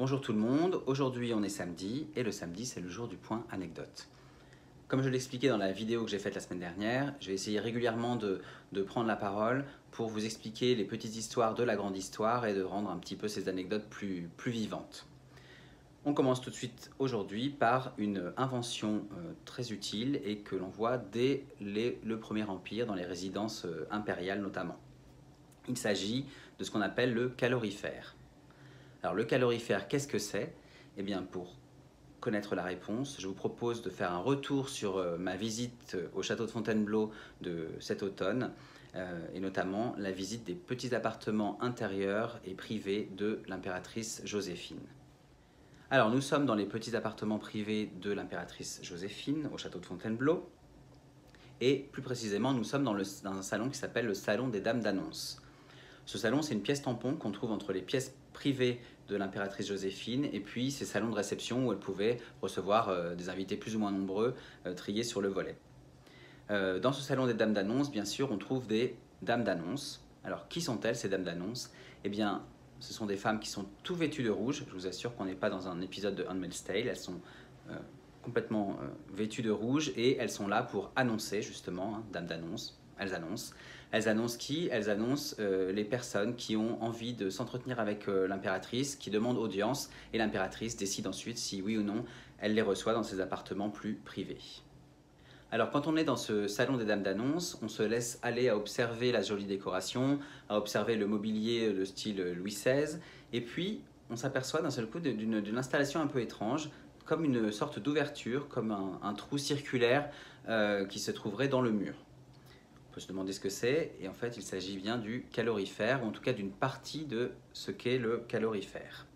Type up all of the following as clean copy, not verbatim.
Bonjour tout le monde, aujourd'hui on est samedi et le samedi c'est le jour du point anecdote. Comme je l'expliquais dans la vidéo que j'ai faite la semaine dernière, je vais essayer régulièrement de prendre la parole pour vous expliquer les petites histoires de la grande histoire et de rendre un petit peu ces anecdotes plus vivantes. On commence tout de suite aujourd'hui par une invention très utile et que l'on voit dès le Premier Empire dans les résidences impériales notamment. Il s'agit de ce qu'on appelle le calorifère. Alors le calorifère, qu'est-ce que c'est? Eh bien pour connaître la réponse, je vous propose de faire un retour sur ma visite au château de Fontainebleau de cet automne et notamment la visite des petits appartements intérieurs et privés de l'impératrice Joséphine. Alors nous sommes dans les petits appartements privés de l'impératrice Joséphine au château de Fontainebleau et plus précisément nous sommes dans un salon qui s'appelle le salon des dames d'annonce. Ce salon, c'est une pièce tampon qu'on trouve entre les pièces privées de l'impératrice Joséphine et puis ces salons de réception où elle pouvait recevoir des invités plus ou moins nombreux triés sur le volet. Dans ce salon des dames d'annonce, bien sûr, on trouve des dames d'annonce. Alors, qui sont-elles, ces dames d'annonce? Eh bien, ce sont des femmes qui sont tout vêtues de rouge. Je vous assure qu'on n'est pas dans un épisode de Handmaid's Tale. Elles sont complètement vêtues de rouge et elles sont là pour annoncer, justement, hein, dames d'annonce. Elles annoncent. Elles annoncent qui? Elles annoncent les personnes qui ont envie de s'entretenir avec l'impératrice, qui demandent audience, et l'impératrice décide ensuite si oui ou non elle les reçoit dans ses appartements plus privés. Alors quand on est dans ce salon des dames d'annonce, on se laisse aller à observer la jolie décoration, à observer le mobilier de style Louis XVI, et puis on s'aperçoit d'un seul coup d'une installation un peu étrange, comme une sorte d'ouverture, comme un trou circulaire qui se trouverait dans le mur. On peut se demander ce que c'est, et en fait il s'agit bien du calorifère, ou en tout cas d'une partie de ce qu'est le calorifère.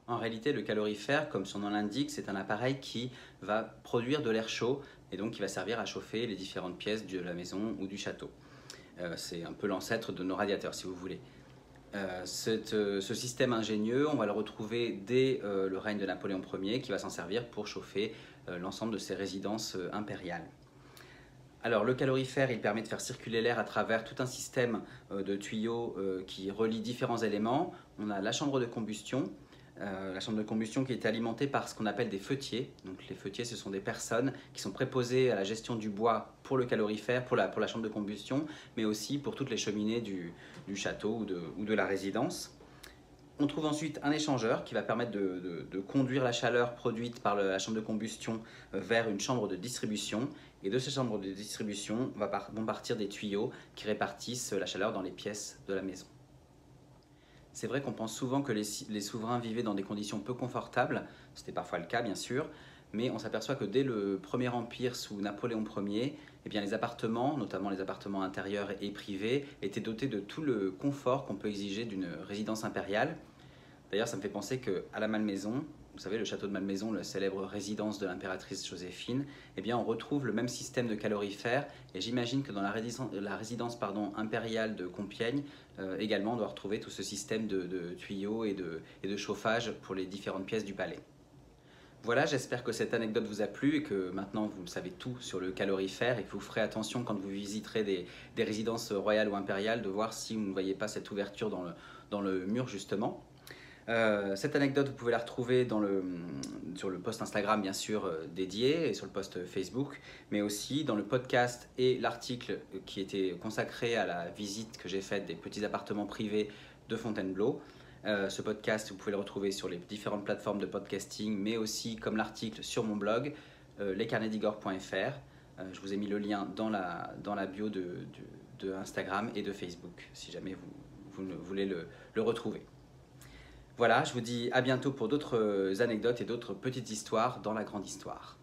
En réalité, le calorifère, comme son nom l'indique, c'est un appareil qui va produire de l'air chaud, et donc qui va servir à chauffer les différentes pièces de la maison ou du château. C'est un peu l'ancêtre de nos radiateurs, si vous voulez. Ce système ingénieux, on va le retrouver dès le règne de Napoléon Ier, qui va s'en servir pour chauffer l'ensemble de ses résidences impériales. Alors le calorifère, il permet de faire circuler l'air à travers tout un système de tuyaux qui relie différents éléments. On a la chambre de combustion qui est alimentée par ce qu'on appelle des feutiers. Donc les feutiers, ce sont des personnes qui sont préposées à la gestion du bois pour le calorifère, pour la chambre de combustion, mais aussi pour toutes les cheminées du château ou de la résidence. On trouve ensuite un échangeur qui va permettre de conduire la chaleur produite par la chambre de combustion vers une chambre de distribution. Et de ces chambres de distribution vont partir des tuyaux qui répartissent la chaleur dans les pièces de la maison. C'est vrai qu'on pense souvent que les souverains vivaient dans des conditions peu confortables. C'était parfois le cas, bien sûr. Mais on s'aperçoit que dès le Premier Empire sous Napoléon Ier, eh bien les appartements, notamment les appartements intérieurs et privés, étaient dotés de tout le confort qu'on peut exiger d'une résidence impériale. D'ailleurs, ça me fait penser qu'à la Malmaison, vous savez, le château de Malmaison, la célèbre résidence de l'impératrice Joséphine, eh bien, on retrouve le même système de calorifère. Et j'imagine que dans la résidence impériale de Compiègne, également, on doit retrouver tout ce système de tuyaux et de chauffage pour les différentes pièces du palais. Voilà, j'espère que cette anecdote vous a plu et que maintenant vous savez tout sur le calorifère et que vous ferez attention quand vous visiterez des résidences royales ou impériales de voir si vous ne voyez pas cette ouverture dans le mur justement. Cette anecdote, vous pouvez la retrouver sur le post Instagram bien sûr dédié et sur le post Facebook, mais aussi dans le podcast et l'article qui était consacré à la visite que j'ai faite des petits appartements privés de Fontainebleau. Ce podcast, vous pouvez le retrouver sur les différentes plateformes de podcasting, mais aussi comme l'article sur mon blog, lescarnetsdigor.fr. Je vous ai mis le lien dans la bio de Instagram et de Facebook, si jamais vous voulez le retrouver. Voilà, je vous dis à bientôt pour d'autres anecdotes et d'autres petites histoires dans la grande histoire.